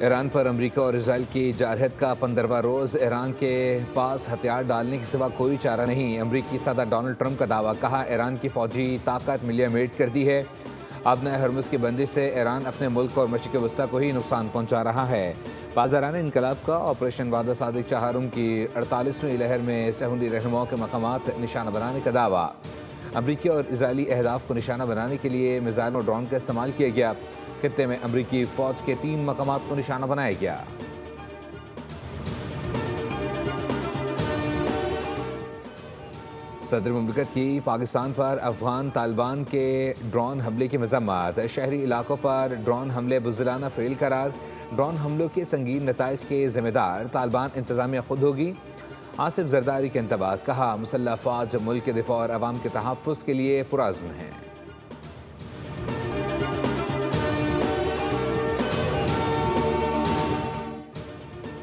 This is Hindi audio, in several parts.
ईरान पर अमेरिका और इसराइल की जारहत का 15वां रोज़। ईरान के पास हथियार डालने के सिवा कोई चारा नहीं। अमेरिकी सदर डोनाल्ड ट्रंप का दावा, कहा ईरान की फौजी ताकत मिलियमेट कर दी है। अब नए हरमुज की बंदी से ईरान अपने मुल्क और मशरिक़ वस्ता को ही नुकसान पहुँचा रहा है। बाज़ारान इनकलाब का ऑपरेशन वादा सादिक चहारुम की 48वीं लहर में सहूदी रहनुमाओं के मकामात निशाना बनाने का दावा। अमरीकी और इजरायली अहदाफ को निशाना बनाने के लिए मिसाइल और ड्रोन का इस्तेमाल किया गया। खित्ते में अमरीकी फ़ौज के 3 मकामात को निशाना बनाया गया। सदर मुमलिकत की पाकिस्तान पर अफगान तालिबान के ड्रोन हमले की मजम्मत। शहरी इलाकों पर ड्रोन हमले बुज़दिलाना फ़ेल करार। ड्रोन हमलों के संगीन नताइज के ज़िम्मेदार तालिबान इंतज़ामिया खुद होगी। आसिफ जरदारी के इंतबाह, कहा मुसल्लह फ़ौज मुल्क के दिफ़ा और अवाम के तहफ़्फ़ुज़ के लिए पुरअज़्म है।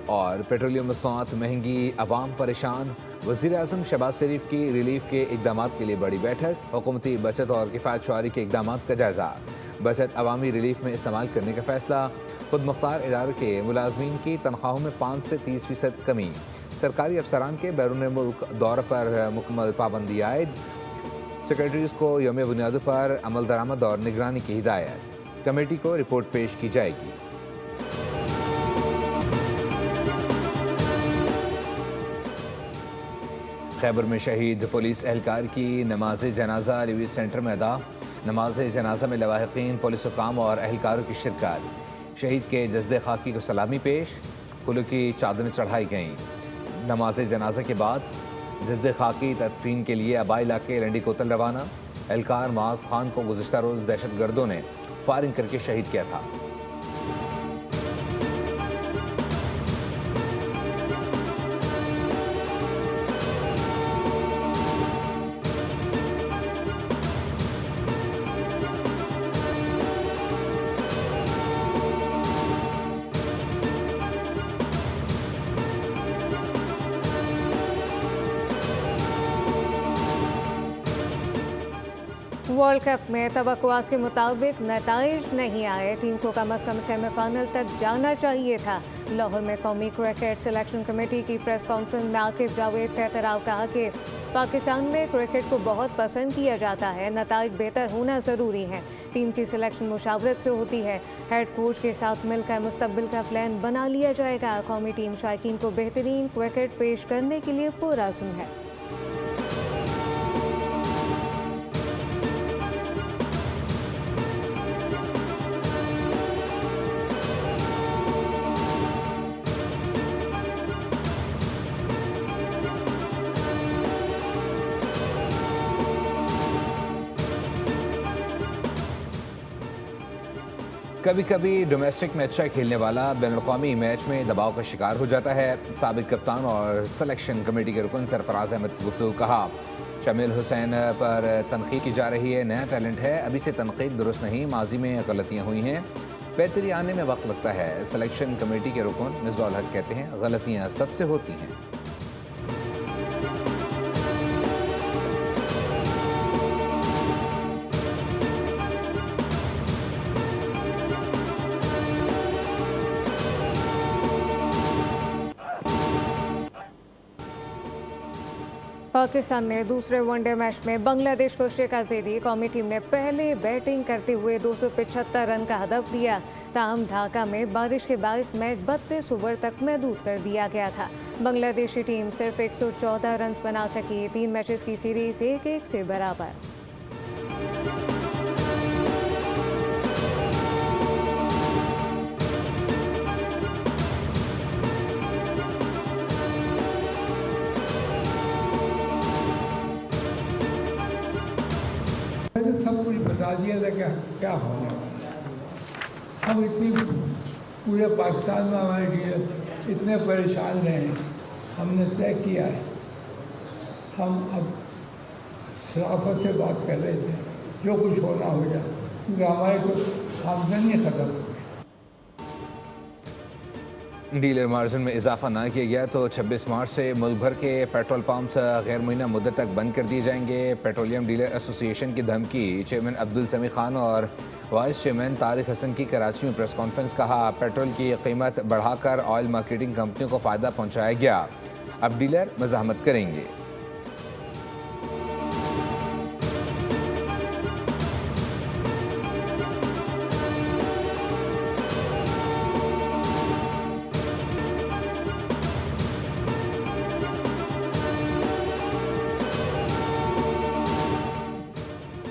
और पेट्रोलियम मसनूआत महंगी, अवाम परेशान। वज़ीर-ए-आज़म शहबाज शरीफ की रिलीफ के इक़दामात के लिए बड़ी बैठक। हुकूमती बचत और किफ़ायत शुआरी के इक़दामात का जायज़ा। बचत अवामी रिलीफ में इस्तेमाल करने का फैसला। खुद मुख्तार इदारे के मुलाजमीन की तनख्वाहों में 5 से 30% कमी। सरकारी अफसरान के बैरून मुल्क दौरे पर मुकम्मल पाबंदी आयद। सेक्रेटरीज़ को यौम बुनियादों पर अमल दरामद और निगरानी की हिदायत। कमेटी को रिपोर्ट पेश की जाएगी। खैबर में शहीद पुलिस एहलकार की नमाज जनाजा लिवी सेंटर में अदा। नमाज जनाजा में लवाहिकीन, पुलिस हुकाम और एहलकारों की शिरकत। शहीद के जस्दे खाकी को सलामी पेश। फूलों की चादरें चढ़ाई गईं। नमाज जनाजा के बाद जस्दे खाकी तदफीन के लिए आबाई इलाके लंडी कोतल रवाना। एहलकार माज खान को गुज़िश्ता रोज़ दहशत गर्दों ने फायरिंग करके शहीद किया था। वर्ल्ड कप में तवक्कुआत के मुताबिक नताइज नहीं आए। टीम को कम अज़ कम सेमीफाइनल तक जाना चाहिए था। लाहौर में कौमी क्रिकेट सिलेक्शन कमेटी की प्रेस कॉन्फ्रेंस में आकिब जावेद का एतराफ़, कहा कि पाकिस्तान में क्रिकेट को बहुत पसंद किया जाता है, नताइज बेहतर होना ज़रूरी है। टीम की सिलेक्शन मुशावरत से होती है। हेड कोच के साथ मिलकर मुस्तकबिल का प्लान बना लिया जाएगा। कौमी टीम शायकीन को बेहतरीन क्रिकेट पेश करने के लिए पुरअज़्म है। कभी कभी डोमेस्टिक में अच्छा खेलने वाला बैनुल-अक़वामी मैच में दबाव का शिकार हो जाता है। साबिक कप्तान और सिलेक्शन कमेटी के रुकन सरफराज अहमद की गुफ्तगू, कहा शमील हुसैन पर तनकीद की जा रही है, नया टैलेंट है, अभी से तनकीद दुरुस्त नहीं, माजी में गलतियाँ हुई हैं, बेहतरी आने में वक्त लगता है। सिलेक्शन कमेटी के रुकन मिसबाह उल हक कहते हैं गलतियाँ सबसे होती हैं। पाकिस्तान ने दूसरे वनडे मैच में बांग्लादेश को शिकस्त दे दी। कौमी टीम ने पहले बैटिंग करते हुए 275 रन का हदफ दिया। ताहम ढाका में बारिश के बायस मैच 32 ओवर तक महदूद कर दिया गया था। बांग्लादेशी टीम सिर्फ 114 रन बना सकी। 3 मैचेस की सीरीज 1-1 से बराबर। सब कुछ बता दिया था क्या क्या होने वाला है। हम इतनी पूरे पाकिस्तान में हमारे लिए इतने परेशान रहे हैं, हमने तय किया है। हम अब शराफत से बात कर रहे थे, जो कुछ होना हो जाए, क्योंकि हमारी तो आमदनी ख़त्म हो गई। डीलर मार्जिन में इजाफा ना किया गया तो 26 मार्च से मुल्क भर के पेट्रोल पंप्स गैर मुइना मुद्दत तक बंद कर दिए जाएंगे। पेट्रोलियम डीलर एसोसिएशन की धमकी। चेयरमैन अब्दुल समी खान और वाइस चेयरमैन तारिक हसन की कराची में प्रेस कॉन्फ्रेंस। कहा, पेट्रोल की कीमत बढ़ाकर ऑयल मार्केटिंग कंपनियों को फ़ायदा पहुँचाया गया, अब डीलर मज़ाहमत करेंगे।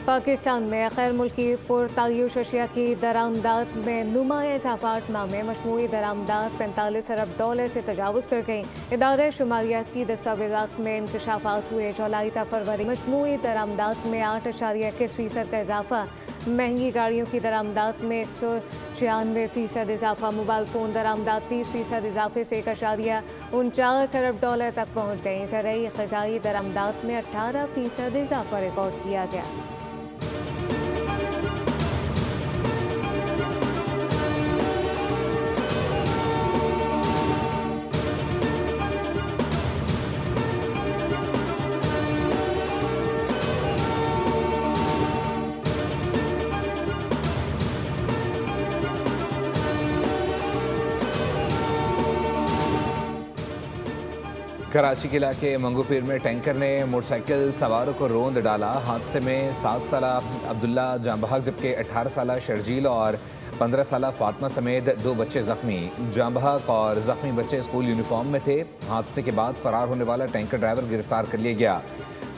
पाकिस्तान में गैर मुल्की पुरतायुश अशिया की दरामदात में नुमाया इजाफा 8 माह में मजमूई दरामदात $45 अरब से तजावुज़ कर गई। इदारे शुमारियात की दस्तावेज़ात में इंकशाफात हुए। जुलाई ta फरवरी मजमूई दरामदात में 8.21% का इजाफा। महंगी गाड़ियों की दरामदात में 196% इजाफा। मोबाइल फ़ोन दरामदात 30% इजाफे से 1.49 अरब तक पहुँच गई। ज़रई ग़िज़ाई दरामदात में 18% इजाफा रिकॉर्ड किया गया। कराची के इलाके मंगूपीर में टैंकर ने मोटरसाइकिल सवारों को रोंद डाला। हादसे में 7 साला अब्दुल्ला जाँ बहक जबकि 18 साला शर्जील और 15 साला फातिमा समेत 2 बच्चे जख्मी। जाँ बहक और जख्मी बच्चे स्कूल यूनिफॉर्म में थे। हादसे के बाद फरार होने वाला टैंकर ड्राइवर गिरफ्तार कर लिया गया।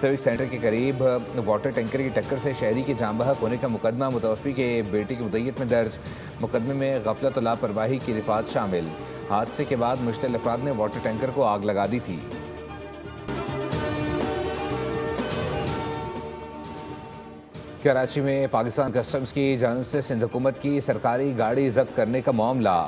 सिविक सेंटर के करीब वाटर टैंकर की टक्कर से शहरी की जाँ बहक होने का मुकदमा मुतवफ़ी के बेटे की मुद्दत में दर्ज। मुकदमे में गफलत और लापरवाही की रिफात शामिल। हादसे के बाद मुश्तिल अफराद ने वाटर टैंकर को आग लगा दी थी। कराची में पाकिस्तान कस्टम्स की जानिब से सिंध हुकूमत की सरकारी गाड़ी जब्त करने का मामला।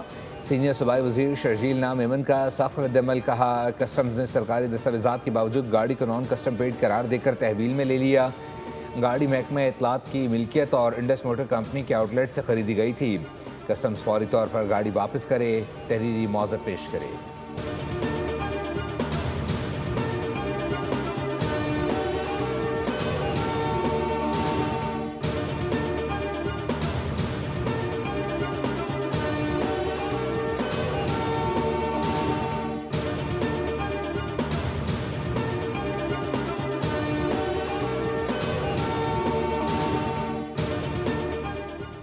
सीनियर सूबाई वज़ीर शर्जील नाम मेमन का सख्त रद्द-ए-अमल। कहा, कस्टम्स ने सरकारी दस्तावेज़ात के बावजूद गाड़ी को नॉन कस्टम पेड करार देकर तहवील में ले लिया। गाड़ी महकमा इत्तलात की मिल्कियत और इंडस मोटर कंपनी के आउटलेट से खरीदी गई थी। कस्टम्स फौरी तौर पर गाड़ी वापस करे, तहरीरी मौज़त पेश करे।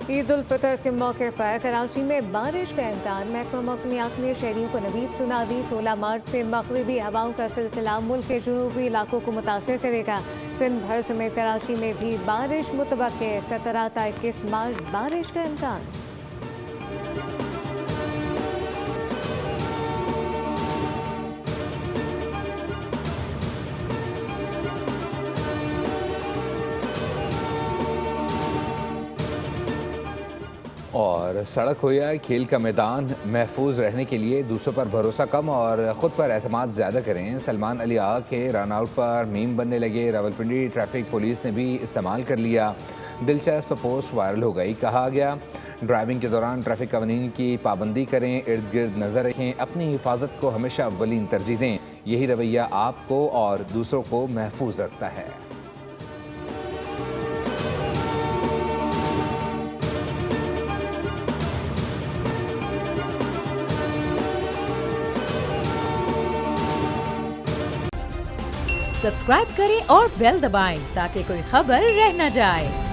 ईद उल फितर के मौके पर कराची में बारिश का इम्कान। महकमा मौसमियात ने शहरियों को नवीद सुना दी। 16 मार्च से मगरिबी हवाओं का सिलसिला मुल्क के जनूबी इलाकों को मुतासिर करेगा। सिंध भर समेत कराची में भी बारिश मुतवक्के। 17 ta 21 मार्च बारिश का इम्कान। और सड़क हो या खेल का मैदान, महफूज रहने के लिए दूसरों पर भरोसा कम और ख़ुद पर एतमाद ज़्यादा करें। सलमान अली आगा के रन आउट पर मीम बनने लगे। रावलपिंडी ट्रैफिक पुलिस ने भी इस्तेमाल कर लिया। दिलचस्प पोस्ट वायरल हो गई। कहा गया, ड्राइविंग के दौरान ट्रैफिक कानून की पाबंदी करें, इर्द गिर्द नज़र रखें, अपनी हिफाजत को हमेशा अव्वलीन तरजीह दें। यही रवैया आपको और दूसरों को महफूज रखता है। सब्सक्राइब करें और बेल दबाएं ताकि कोई खबर रह न जाए।